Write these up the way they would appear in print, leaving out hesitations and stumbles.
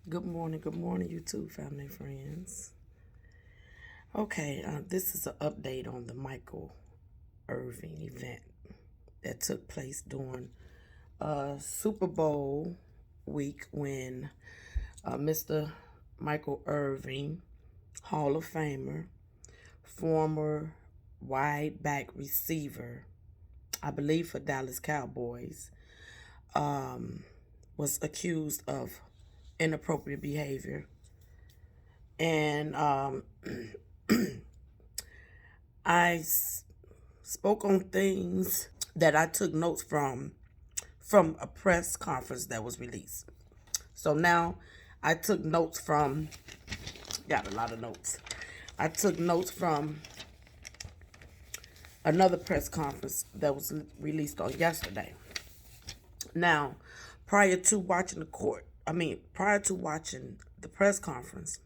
Good morning, YouTube family and friends. Okay, this is an update on the Michael Irvin event that took place during Super Bowl week when Mr. Michael Irvin, Hall of Famer, former wide back receiver, I believe for Dallas Cowboys, was accused of inappropriate behavior. And I spoke on things that I took notes from a press conference that was released. So now I took notes from, got a lot of notes. I took notes from another press conference that was released on yesterday. Now, prior to watching prior to watching the press conference,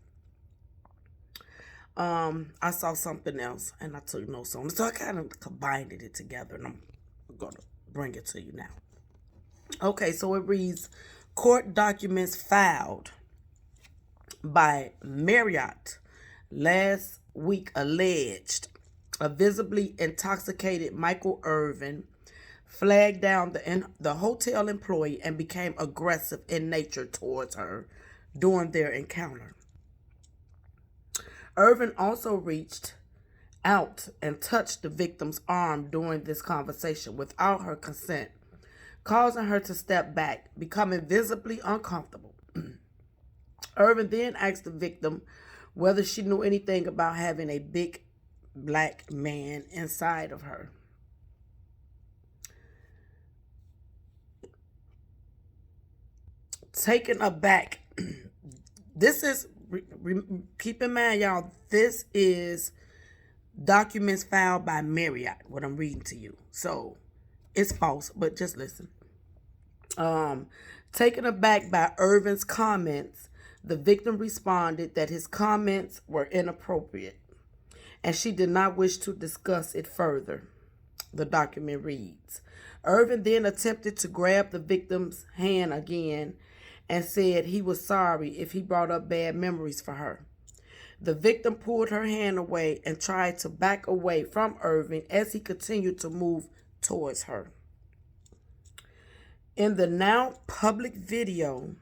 I saw something else and I took notes on it. So I kind of combined it together and I'm going to bring it to you now. Okay, so it reads, court documents filed by Marriott last week alleged a visibly intoxicated Michael Irvin flagged down the hotel employee and became aggressive in nature towards her during their encounter. Irvin also reached out and touched the victim's arm during this conversation without her consent, causing her to step back, becoming visibly uncomfortable. Irvin then asked the victim whether she knew anything about having a big black man inside of her. Taken aback, this is, keep in mind, y'all, this is documents filed by Marriott, what I'm reading to you. So it's false, but just listen. Taken aback by Irvin's comments, the victim responded that his comments were inappropriate and she did not wish to discuss it further. The document reads, Irvin then attempted to grab the victim's hand again and said he was sorry if he brought up bad memories for her. The victim pulled her hand away and tried to back away from Irvin as he continued to move towards her. In the now public video,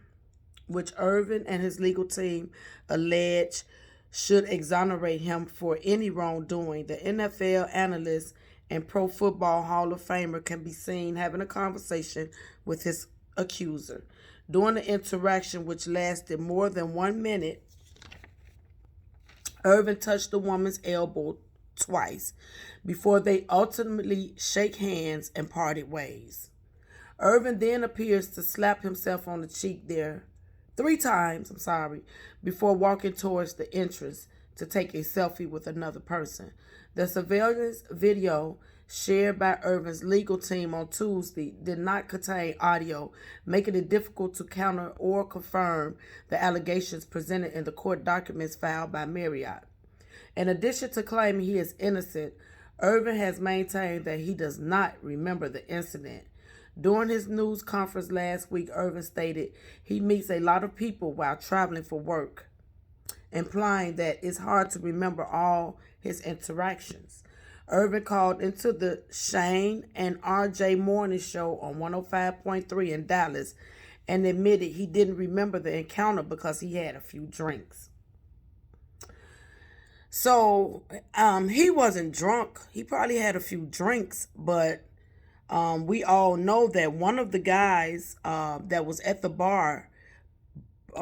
which Irvin and his legal team allege should exonerate him for any wrongdoing, the NFL analyst and Pro Football Hall of Famer can be seen having a conversation with his accuser. During the interaction, which lasted more than 1 minute, Irvin touched the woman's elbow twice before they ultimately shake hands and parted ways. Irvin then appears to slap himself on the cheek there 3 times, before walking towards the entrance to take a selfie with another person. The surveillance video shared by Irvin's legal team on Tuesday did not contain audio, making it difficult to counter or confirm the allegations presented in the court documents filed by Marriott. In addition to claiming he is innocent, Irvin has maintained that he does not remember the incident. During his news conference last week, Irvin stated he meets a lot of people while traveling for work, implying that it's hard to remember all his interactions. Irvin called into the Shane and RJ Morning Show on 105.3 in Dallas and admitted he didn't remember the encounter because he had a few drinks. So he wasn't drunk. He probably had a few drinks, but we all know that one of the guys that was at the bar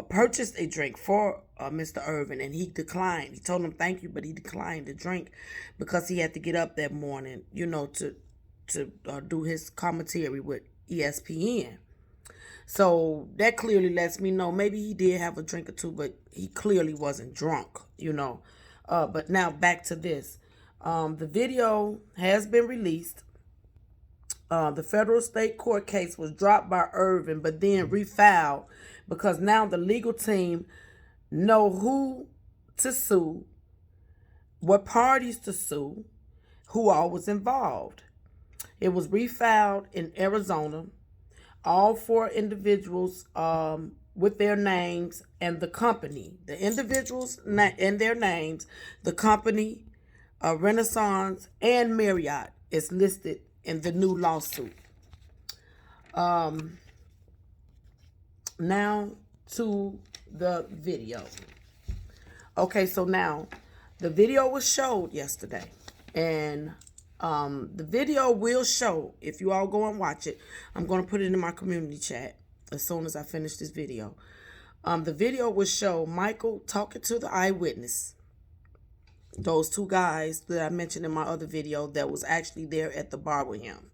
purchased a drink for Mr. Irvin, and he declined. He told him thank you, but he declined the drink because he had to get up that morning, to do his commentary with ESPN. So that clearly lets me know maybe he did have a drink or two, but he clearly wasn't drunk, But now back to this. The video has been released. The federal state court case was dropped by Irvin, but then refiled because now the legal team know who to sue, what parties to sue, who all was involved. It was refiled in Arizona. All 4 individuals with their names and the company, the individuals and their names, the company, Renaissance, and Marriott is listed in the new lawsuit. Now to the video. Okay, so now the video was showed yesterday, and the video will show, if you all go and watch it, I'm going to put it in my community chat as soon as I finish this video. The video will show Michael talking to the eyewitness, those two guys that I mentioned in my other video that was actually there at the bar with him.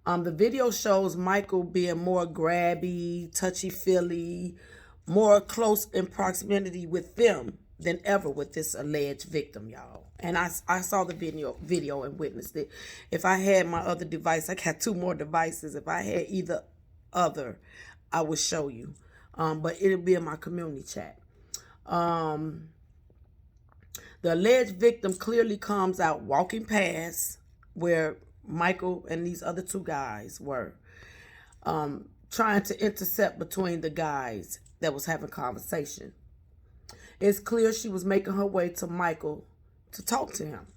The video shows Michael being more grabby, touchy-feely, more close in proximity with them than ever with this alleged victim, y'all. And I saw the video and witnessed it. If I had my other device, I got two more devices. If I had either other, I would show you. But it'll be in my community chat. The alleged victim clearly comes out walking past where Michael and these other two guys were, trying to intercept between the guys that was having conversation. It's clear she was making her way to Michael to talk to him.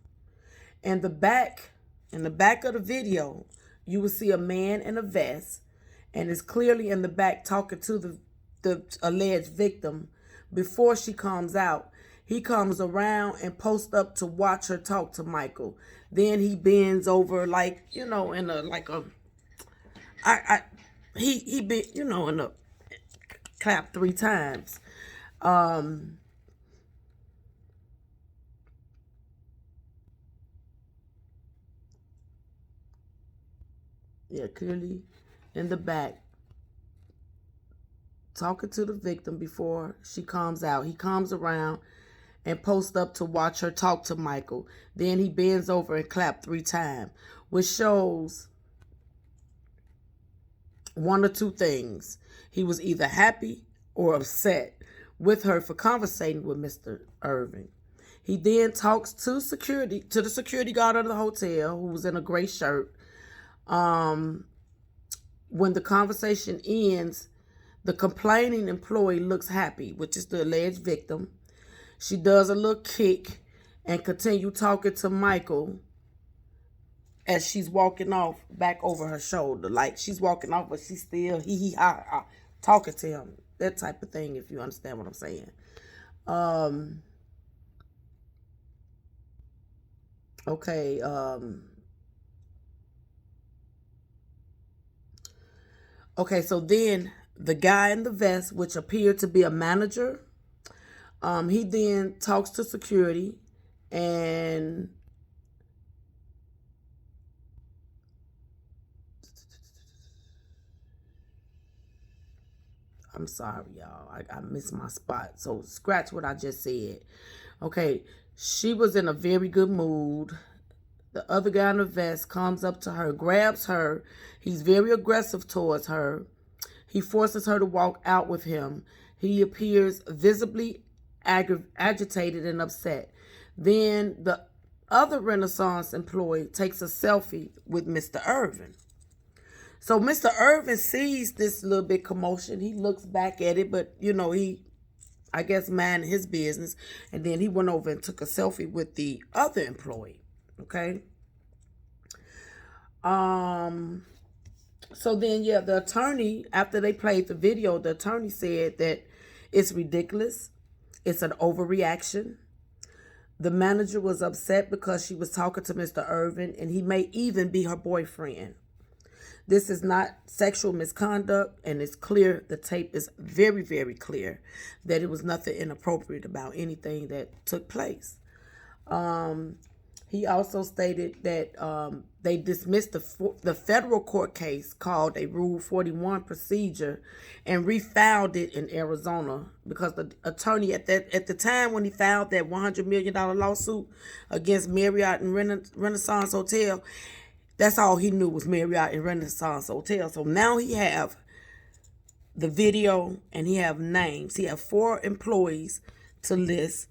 In the back of the video, you will see a man in a vest, and is clearly in the back talking to the alleged victim. Before she comes out, he comes around and posts up to watch her talk to Michael. Then he bends over, like, you know, in a, like a, he bent, you know, in a clap 3 times. Yeah, clearly in the back, talking to the victim before she comes out. He comes around and posts up to watch her talk to Michael. Then he bends over and claps 3 times, which shows one or two things. He was either happy or upset with her for conversating with Mr. Irvin. He then talks to the security guard of the hotel, who was in a gray shirt. When the conversation ends, the complaining employee looks happy, which is the alleged victim. She does a little kick and continue talking to Michael as she's walking off back over her shoulder. Like, she's walking off, but she's still talking to him. That type of thing, if you understand what I'm saying. Okay. Okay, so then the guy in the vest, which appeared to be a manager, he then talks to security, and I'm sorry, y'all. I missed my spot. So scratch what I just said. Okay, she was in a very good mood. The other guy in the vest comes up to her, grabs her. He's very aggressive towards her. He forces her to walk out with him. He appears visibly agitated and upset. Then the other Renaissance employee takes a selfie with Mr. Irvin. So Mr. Irvin sees this little bit commotion. He looks back at it, but, you know, he, I guess, minded his business. And then he went over and took a selfie with the other employee. Okay. So then, yeah, the attorney, after they played the video, the attorney said that it's ridiculous. It's an overreaction. The manager was upset because she was talking to Mr. Irvin, and he may even be her boyfriend. This is not sexual misconduct, and it's clear, the tape is very, very clear that it was nothing inappropriate about anything that took place. He also stated that they dismissed the federal court case called a Rule 41 procedure and refiled it in Arizona because the attorney at the time when he filed that $100 million lawsuit against Marriott and Renaissance Hotel, that's all he knew was Marriott and Renaissance Hotel. So now he have the video and he have names. He have 4 employees to list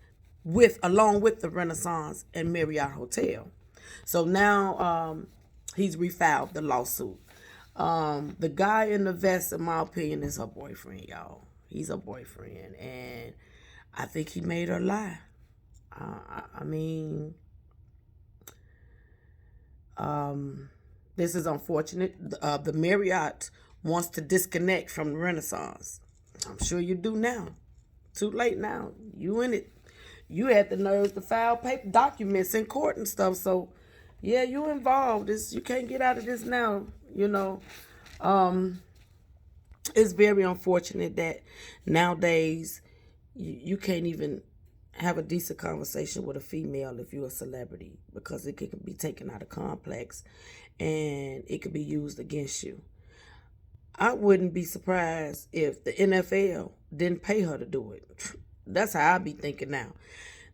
along with the Renaissance and Marriott Hotel. So now he's refiled the lawsuit. The guy in the vest, in my opinion, is her boyfriend, y'all. He's a boyfriend, and I think he made her lie. I mean, this is unfortunate. The Marriott wants to disconnect from the Renaissance. I'm sure you do now. Too late now. You in it. You had the nerves to file paper documents in court and stuff. So, yeah, you involved. You can't get out of this now. It's very unfortunate that nowadays you can't even have a decent conversation with a female if you're a celebrity, because it could be taken out of context and it could be used against you. I wouldn't be surprised if the NFL didn't pay her to do it. That's how I be thinking now.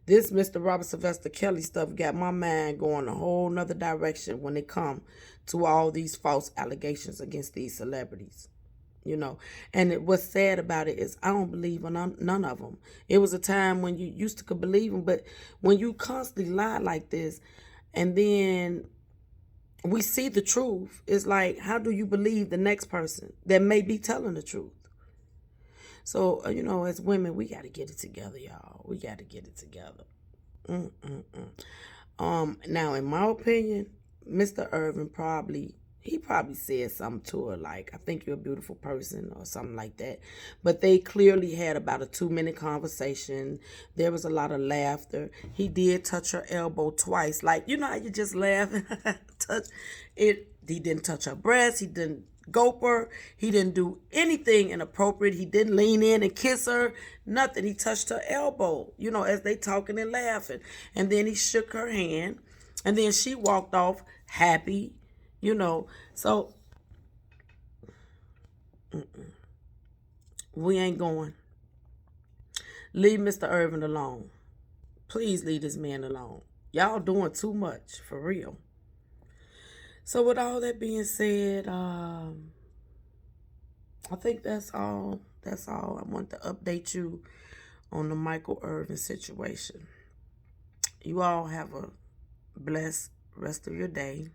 This Mr. Robert Sylvester Kelly stuff got my mind going a whole nother direction when it come to all these false allegations against these celebrities. And what's sad about it is I don't believe in none of them. It was a time when you used to could believe them, but when you constantly lie like this, and then we see the truth, it's like, how do you believe the next person that may be telling the truth? So, as women, we got to get it together, y'all. We got to get it together. Now, in my opinion, Mr. Irvin probably said something to her like, I think you're a beautiful person, or something like that. But they clearly had about a 2-minute conversation. There was a lot of laughter. He did touch her elbow twice. Like, how you just laugh and touch it. He didn't touch her breast. He didn't gope her. He didn't do anything inappropriate. He didn't lean in and kiss her. Nothing. He touched her elbow, as they talking and laughing. And then he shook her hand. And then she walked off happy. So we ain't going. Leave Mr. Irvin alone. Please leave this man alone. Y'all doing too much, for real. So with all that being said, I think that's all. That's all. I want to update you on the Michael Irvin situation. You all have a blessed rest of your day.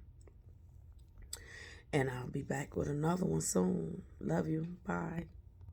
And I'll be back with another one soon. Love you. Bye.